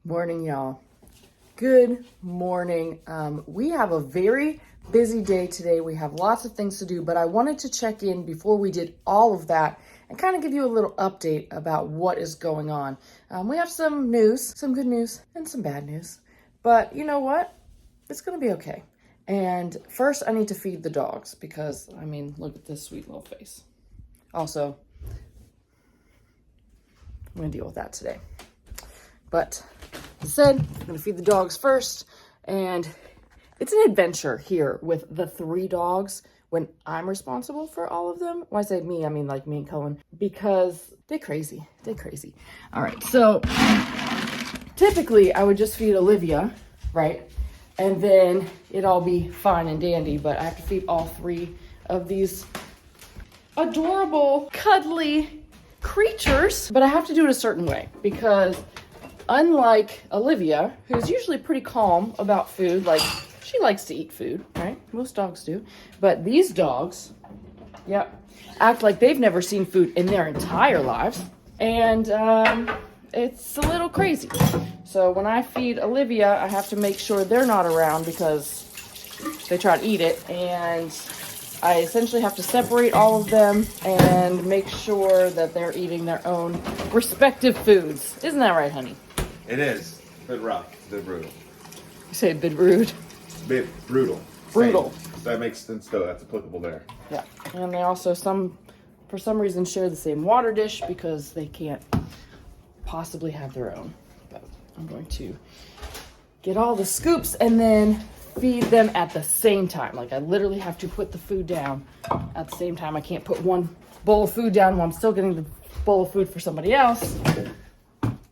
Morning, y'all. Good morning. We have a very busy day today. We have lots of things to do, but I wanted to check in before we did all of that and kind of give you a little update about what is going on. We have some news, some good news and some bad news, but you know what? It's going to be okay. And first I need to feed the dogs because, look at this sweet little face. Also, I'm going to deal with that today. But as I said, I'm going to feed the dogs first, and it's an adventure here with the 3 dogs when I'm responsible for all of them. When I say me, I mean like me and Cohen, because they're crazy. They're crazy. All right, so typically I would just feed Olivia, right? And then it'd all be fine and dandy, but I have to feed all 3 of these adorable, cuddly creatures. But I have to do it a certain way because unlike Olivia, who's usually pretty calm about food, like she likes to eat food, right? Most dogs do. But these dogs, act like they've never seen food in their entire lives. And it's a little crazy. So when I feed Olivia, I have to make sure they're not around because they try to eat it. And I essentially have to separate all of them and make sure that they're eating their own respective foods. Isn't that right, honey? It is. Bit rough. Bit brutal. You say bit rude? Bit brutal. Brutal. Same. That makes sense though. That's applicable there. Yeah. And they also, for some reason, share the same water dish because they can't possibly have their own. But I'm going to get all the scoops and then feed them at the same time. Like I literally have to put the food down at the same time. I can't put one bowl of food down while I'm still getting the bowl of food for somebody else.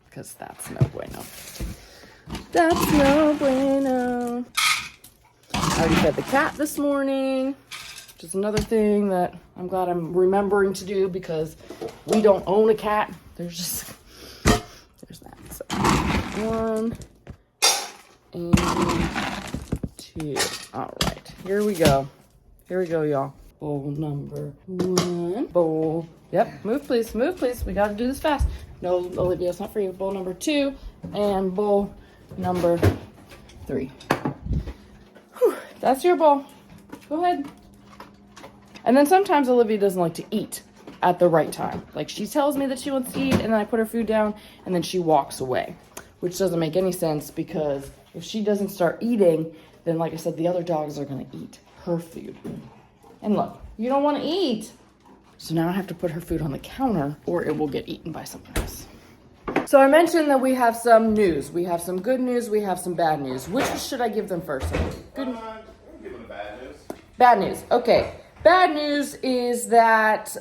Because that's no bueno. That's no bueno. I already fed the cat this morning, which is another thing that I'm glad I'm remembering to do because we don't own a cat. There's that. So 1 and 2. All right, here we go. Here we go, y'all. Bowl number 1. Bowl. Yep, move please, move please. We gotta do this fast. No, Olivia, it's not for you. Bowl number 2 and bowl number 3. Whew, that's your bowl. Go ahead. And then sometimes Olivia doesn't like to eat at the right time. Like she tells me that she wants to eat and then I put her food down and then she walks away, which doesn't make any sense because if she doesn't start eating, then like I said, the other dogs are gonna eat her food. And look, you don't wanna eat. So now I have to put her food on the counter or it will get eaten by someone else. So I mentioned that we have some news. We have some good news, we have some bad news. Which should I give them first? Good news. Give them the bad news. Bad news, okay. Bad news is that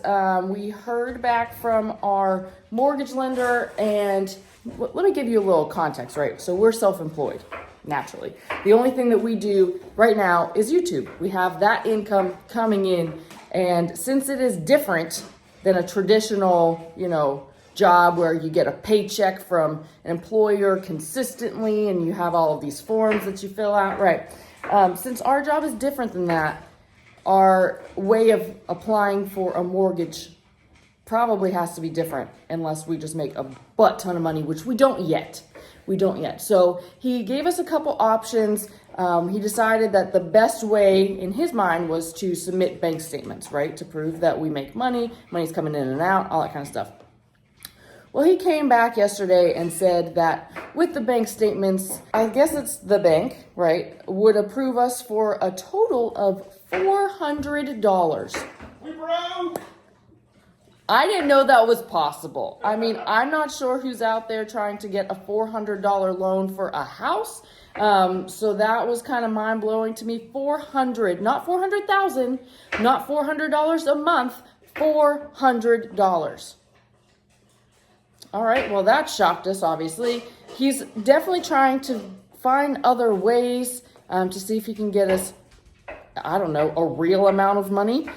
we heard back from our mortgage lender and let me give you a little context, right? So we're self-employed, naturally. The only thing that we do right now is YouTube. We have that income coming in. And since it is different than a traditional, job where you get a paycheck from an employer consistently and you have all of these forms that you fill out, right? Since our job is different than that, our way of applying for a mortgage probably has to be different unless we just make a butt ton of money, which we don't yet. So he gave us a couple options. He decided that the best way in his mind was to submit bank statements, right? To prove that we make money, money's coming in and out, all that kind of stuff. Well, he came back yesterday and said that with the bank statements, I guess it's the bank, right, would approve us for a total of $400. We broke. I didn't know that was possible. I'm not sure who's out there trying to get a $400 loan for a house. So that was kind of mind blowing to me. $400, not $400,000, not $400 a month, $400. All right, well, that shocked us, obviously. He's definitely trying to find other ways to see if he can get us, a real amount of money.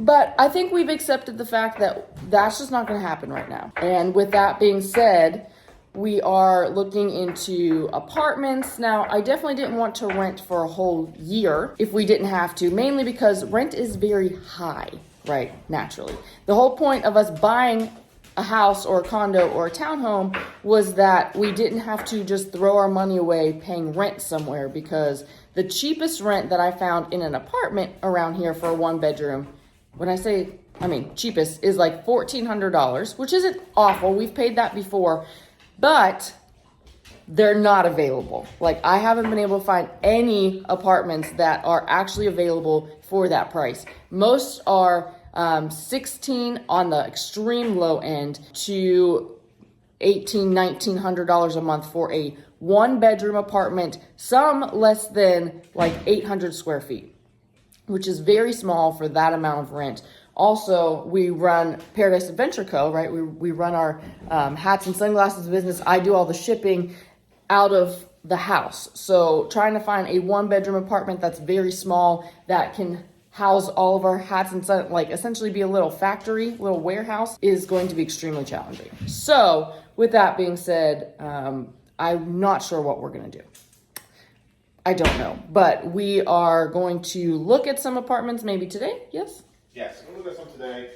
But I think we've accepted the fact that that's just not going to happen right now. And with that being said, we are looking into apartments. Now, I definitely didn't want to rent for a whole year if we didn't have to, mainly because rent is very high, right? Naturally. The whole point of us buying a house or a condo or a townhome was that we didn't have to just throw our money away paying rent somewhere, because the cheapest rent that I found in an apartment around here for a 1-bedroom, when I say, cheapest, is like $1,400, which isn't awful. We've paid that before, but they're not available. Like, I haven't been able to find any apartments that are actually available for that price. Most are $16 on the extreme low end to $1,900 a month for a 1-bedroom apartment, some less than like 800 square feet, which is very small for that amount of rent. Also, we run Paradise Adventure Co., right? We run our hats and sunglasses business. I do all the shipping out of the house. So trying to find a 1-bedroom apartment that's very small that can house all of our hats and like essentially be a little factory, little warehouse, is going to be extremely challenging. So with that being said, I'm not sure what we're going to do. I don't know, but we are going to look at some apartments maybe today. Yes? Yes, we'll look at some today.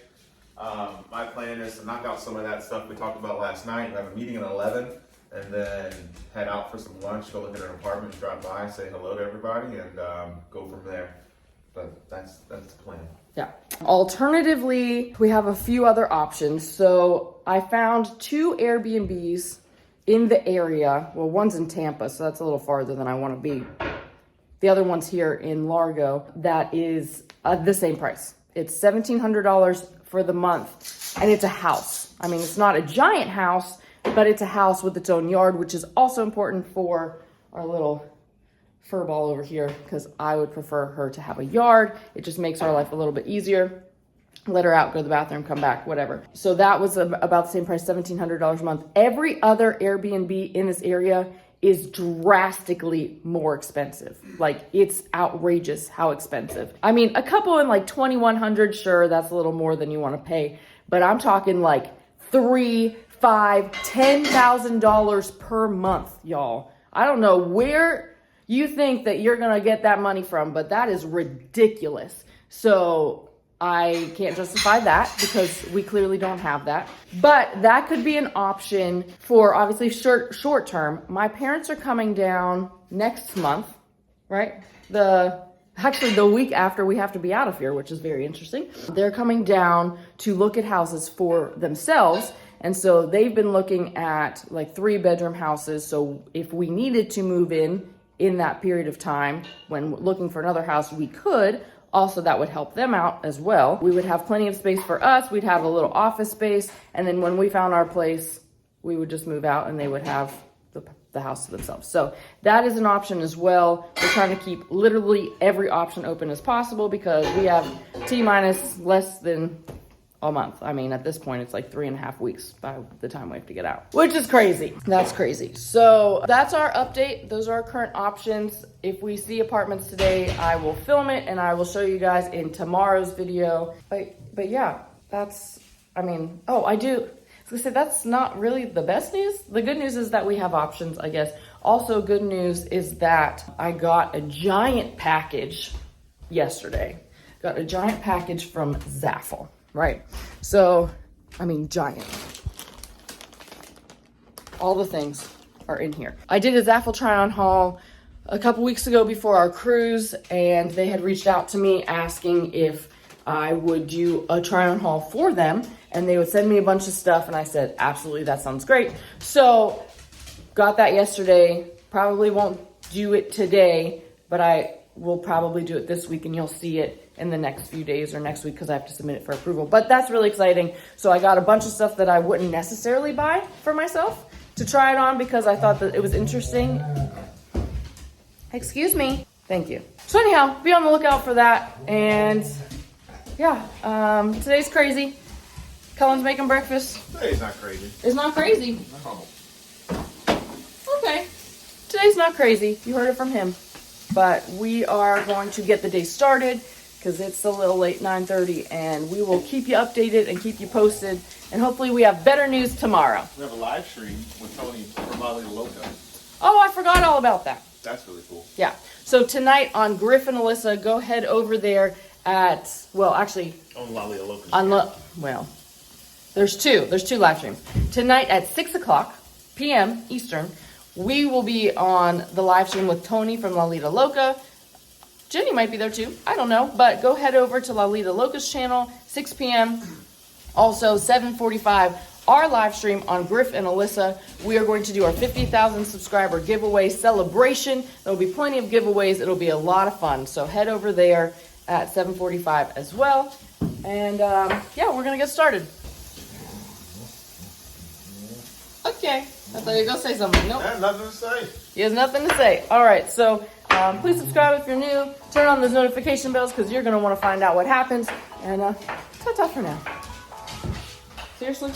My plan is to knock out some of that stuff we talked about last night. We have a meeting at 11, and then head out for some lunch, go look at an apartment, drop by, say hello to everybody, and go from there. But that's the plan. Yeah. Alternatively, we have a few other options. So I found 2 Airbnbs in the area. Well, one's in Tampa, so that's a little farther than I want to be. The other one's here in Largo. That is the same price. It's $1,700 for the month, and it's a house. It's not a giant house, but it's a house with its own yard, which is also important for our little furball over here, because I would prefer her to have a yard. It just makes our life a little bit easier. Let her out, go to the bathroom, come back, whatever. So that was about the same price, $1,700 a month. Every other Airbnb in this area is drastically more expensive. Like, it's outrageous how expensive. A couple in like 2,100, sure, that's a little more than you want to pay, but I'm talking like $3,000, $5,000, $10,000 per month, y'all. I don't know where you think that you're gonna get that money from, but that is ridiculous. So I can't justify that because we clearly don't have that. But that could be an option for obviously short term. My parents are coming down next month, right? Actually the week after we have to be out of here, which is very interesting. They're coming down to look at houses for themselves. And so they've been looking at like 3-bedroom houses. So if we needed to move in that period of time when looking for another house, we could. Also, that would help them out as well. We would have plenty of space for us. We'd have a little office space. And then when we found our place, we would just move out and they would have the house to themselves. So that is an option as well. We're trying to keep literally every option open as possible because we have T-minus less than a month. At this point, it's like 3.5 weeks by the time we have to get out, which is crazy. That's crazy. So that's our update. Those are our current options. If we see apartments today, I will film it and I will show you guys in tomorrow's video. But yeah, that's, I was gonna say that's not really the best news. The good news is that we have options, I guess. Also good news is that I got a giant package yesterday. Got a giant package from Zaffle. Right. So, giant. All the things are in here. I did a Zaffle try-on haul a couple weeks ago before our cruise, and they had reached out to me asking if I would do a try-on haul for them, and they would send me a bunch of stuff, and I said, absolutely, that sounds great. So, got that yesterday. Probably won't do it today, but I will probably do it this week, and you'll see it in the next few days or next week because I have to submit it for approval. But that's really exciting. So I got a bunch of stuff that I wouldn't necessarily buy for myself to try it on because I thought that it was interesting. Excuse me. Thank you. So anyhow, be on the lookout for that. And yeah, today's crazy. Cullen's making breakfast. Today's not crazy. It's not crazy. No. Okay. Today's not crazy. You heard it from him. But we are going to get the day started because it's a little late, 9:30, and we will keep you updated and keep you posted. And hopefully we have better news tomorrow. We have a live stream with Tony from Loco. Oh, I forgot all about that. That's really cool. Yeah. So tonight on Griff and Alyssa, go head over there at, well, actually. On Loco. There's two live streams. Tonight at 6 o'clock p.m. Eastern, we will be on the live stream with Tony from Lalita Loca. Jenny might be there too. I don't know. But go head over to Lalita Loca's channel, 6 p.m. Also, 7:45, our live stream on Griff and Alyssa. We are going to do our 50,000 subscriber giveaway celebration. There will be plenty of giveaways. It'll be a lot of fun. So head over there at 7:45 as well. And yeah, we're going to get started. Okay. I thought you were going to say something. Nope. I have nothing to say. He has nothing to say. All right. So please subscribe if you're new. Turn on those notification bells because you're going to want to find out what happens. And ta-ta for now. Seriously?